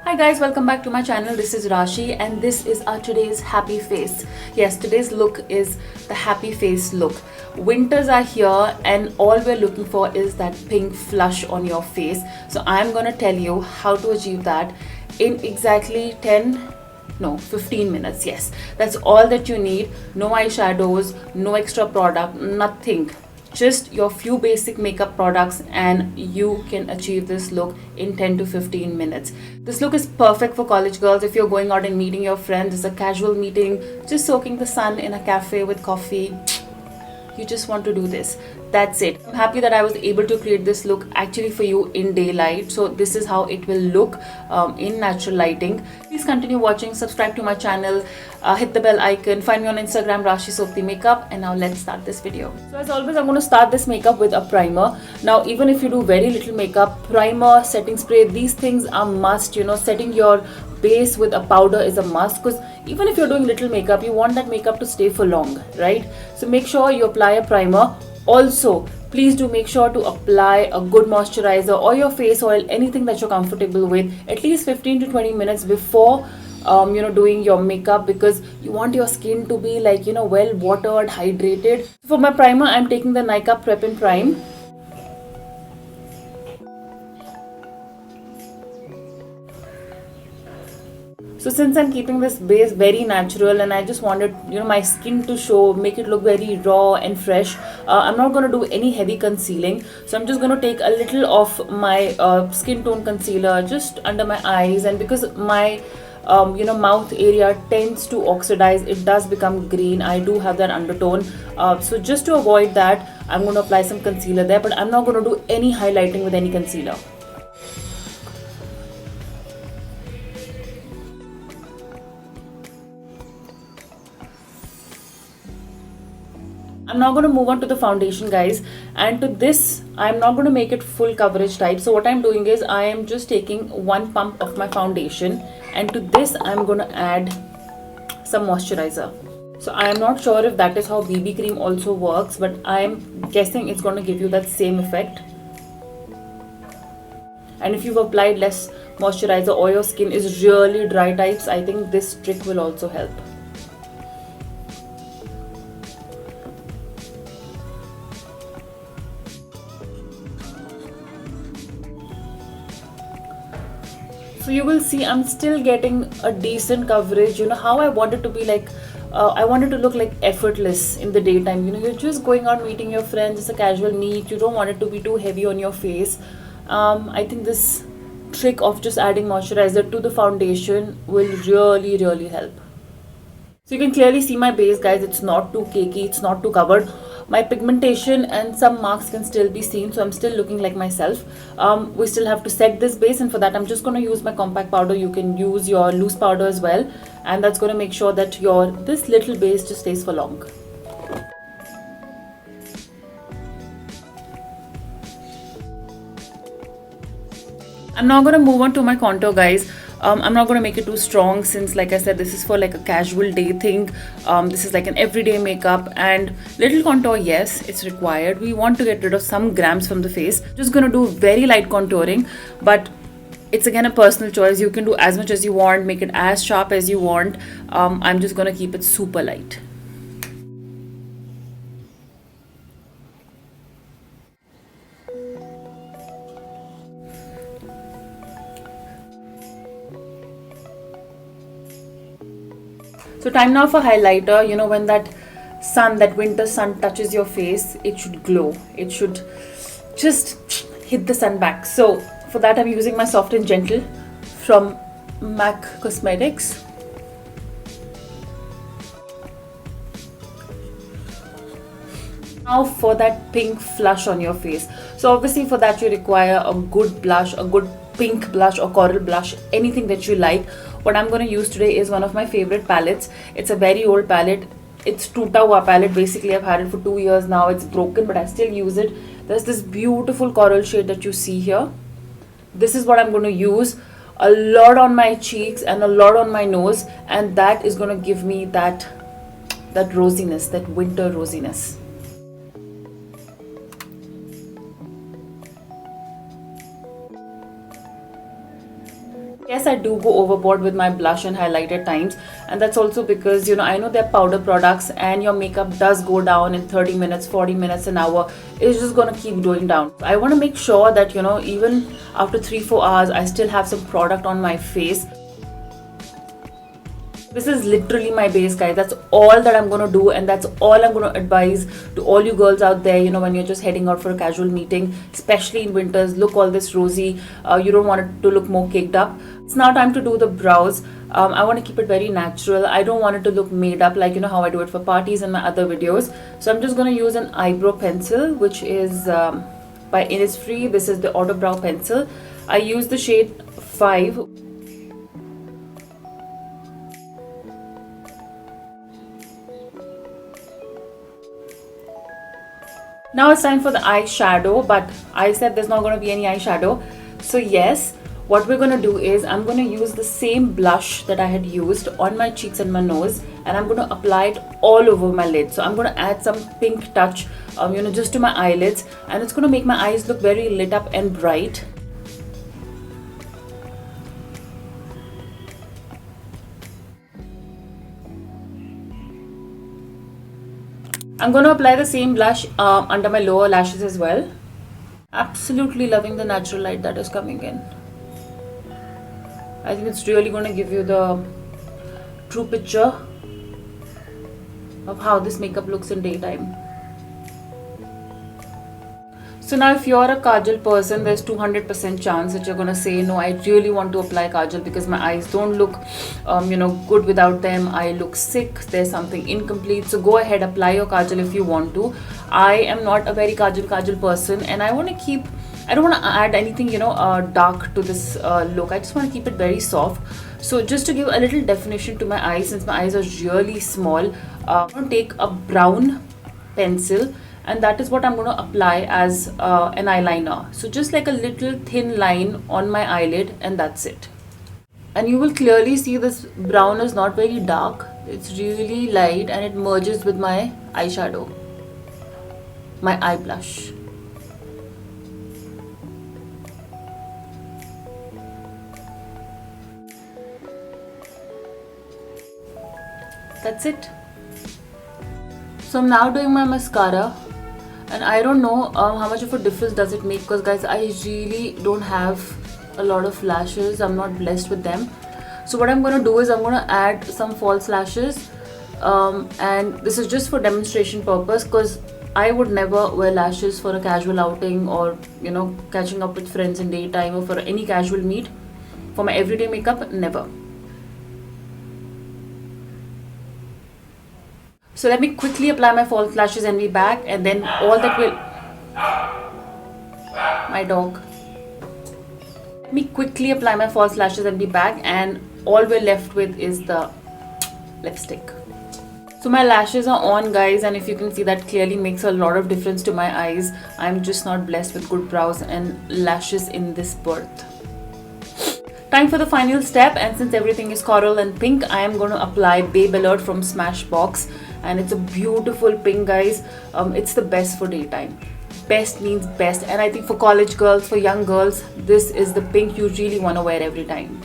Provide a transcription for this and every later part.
Hi guys, welcome back to my channel. This is Rashi and this is our today's happy face. Yes, today's look is the happy face look. Winters are here and all we're looking for is that pink flush on your face. So I'm gonna tell you how to achieve that in exactly 15 minutes. Yes, that's all that you need. No eyeshadows, no extra product, nothing, just your few basic makeup products and you can achieve this look in 10 to 15 minutes. This look is perfect for college girls if you're going out and meeting your friends. It's a casual meeting, just soaking the sun in a cafe with coffee. You just want to do this. That's it. I'm happy that I was able to create this look actually for you in daylight. So this is how it will look in natural lighting. Please continue watching, subscribe to my channel, hit the bell icon, find me on Instagram Rashi Sopti Makeup. And now let's start this video. So as always, I'm going to start this makeup with a primer. Now even if you do very little makeup, primer, setting spray, these things are must. Setting your base with a powder is a must, because even if you're doing little makeup, you want that makeup to stay for long, right? So make sure you apply a primer. Also, please do make sure to apply a good moisturizer or your face oil, anything that you're comfortable with, at least 15 to 20 minutes before doing your makeup, because you want your skin to be like well watered, hydrated. For my primer, I'm taking the Nykaa Prep and Prime. So since I'm keeping this base very natural and I just wanted my skin to show, make it look very raw and fresh, I'm not going to do any heavy concealing. So I'm just going to take a little of my skin tone concealer just under my eyes, and because my mouth area tends to oxidize, it does become green. I do have that undertone, so just to avoid that, I'm going to apply some concealer there, but I'm not going to do any highlighting with any concealer. I'm now going to move on to the foundation, guys, and to this I'm not going to make it full coverage type. So what I'm doing is I am just taking one pump of my foundation, and to this I'm going to add some moisturizer. So I am not sure if that is how BB cream also works, but I am guessing it's going to give you that same effect. And if you've applied less moisturizer or your skin is really dry types, I think this trick will also help. So you will see I'm still getting a decent coverage. How I want it to be like, I want it to look like effortless in the daytime. You're just going out meeting your friends, it's a casual meet, you don't want it to be too heavy on your face. I think this trick of just adding moisturizer to the foundation will really help. So you can clearly see my base, guys. It's not too cakey, it's not too covered. My pigmentation and some marks can still be seen, so I'm still looking like myself. We still have to set this base, and for that I'm just going to use my compact powder. You can use your loose powder as well, and that's going to make sure that this little base just stays for long. I'm now going to move on to my contour, guys. I'm not going to make it too strong, since like I said, this is for like a casual day thing. This is like an everyday makeup, and little contour, yes, it's required. We want to get rid of some grams from the face. Just going to do very light contouring, but it's again a personal choice. You can do as much as you want, make it as sharp as you want. I'm just going to keep it super light. So time now for highlighter. When that winter sun touches your face, it should glow. It should just hit the sun back. So for that I'm using my Soft and Gentle from MAC Cosmetics. Now for that pink flush on your face. So obviously for that you require a good blush, a good pink blush or coral blush, anything that you like. What I'm going to use today is one of my favorite palettes. It's a very old palette. It's Toota Hua palette. Basically I've had it for 2 years now. It's broken, but I still use it. There's this beautiful coral shade that you see here. This is what I'm going to use a lot on my cheeks and a lot on my nose, and that is going to give me that rosiness, that winter rosiness. Yes, I do go overboard with my blush and highlight at times, and that's also because I know they're powder products and your makeup does go down in 30 minutes, 40 minutes, an hour. It's just gonna keep going down. I want to make sure that even after 3-4 hours I still have some product on my face. This is literally my base, guys. That's all that I'm going to do, and that's all I'm going to advise to all you girls out there, when you're just heading out for a casual meeting, especially in winters. Look all this rosy. You don't want it to look more caked up. It's now time to do the brows. I want to keep it very natural. I don't want it to look made up like how I do it for parties and my other videos. So I'm just going to use an eyebrow pencil, which is by Innisfree. This is the Auto Brow Pencil. I use the shade 5. Now it's time for the eyeshadow, but I said there's not going to be any eyeshadow. So yes, what we're going to do is I'm going to use the same blush that I had used on my cheeks and my nose, and I'm going to apply it all over my lid. So I'm going to add some pink touch, just to my eyelids, and it's going to make my eyes look very lit up and bright. I'm going to apply the same blush under my lower lashes as well. Absolutely loving the natural light that is coming in. I think it's really going to give you the true picture of how this makeup looks in daytime. So now if you're a kajal person, there's 200% chance that you're going to say, no, I really want to apply kajal because my eyes don't look good without them. I look sick. There's something incomplete. So go ahead, apply your kajal if you want to. I am not a very kajal person, and I don't want to add anything dark to this look. I just want to keep it very soft. So just to give a little definition to my eyes, since my eyes are really small, I'm going to take a brown pencil, and that is what I'm going to apply as an eyeliner. So just like a little thin line on my eyelid, and that's it. And you will clearly see this brown is not very dark. It's really light, and it merges with my eyeshadow, my eye blush. That's it. So I'm now doing my mascara, and I don't know how much of a difference does it make, because guys, I really don't have a lot of lashes. I'm not blessed with them. So what I'm going to do is I'm going to add some false lashes, and this is just for demonstration purpose, because I would never wear lashes for a casual outing or catching up with friends in daytime or for any casual meet. For my everyday makeup, never. So let me quickly apply my false lashes and be back, and then all that will... My dog. Let me quickly apply my false lashes and be back, and all we're left with is the lipstick. So my lashes are on, guys, and if you can see, that clearly makes a lot of difference to my eyes. I'm just not blessed with good brows and lashes in this birth. Time for the final step, and since everything is coral and pink, I am going to apply Babe Alert from Smashbox, and it's a beautiful pink, guys. It's the best for daytime. Best means best, and I think for college girls, for young girls, this is the pink you really want to wear every time.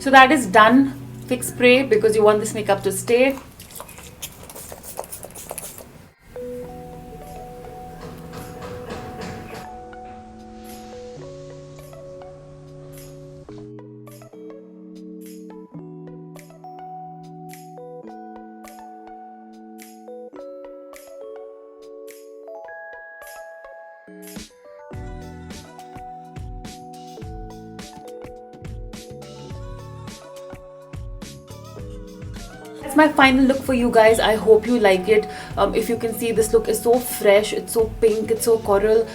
So that is done. Fix spray, because you want this makeup to stay. That's my final look for you guys. I hope you like it. If you can see, this look is so fresh, it's so pink, it's so coral,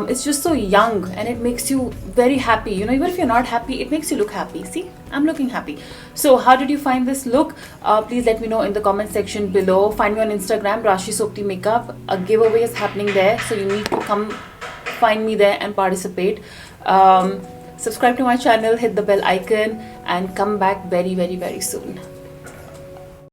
it's just so young, and it makes you very happy. Even if you're not happy, it makes you look happy. See, I'm looking happy. So how did you find this look? Please let me know in the comment section below. Find me on Instagram, Rashi Sopti Makeup. A giveaway is happening there, so you need to come find me there and participate. Subscribe to my channel, hit the bell icon, and come back very, very, very soon.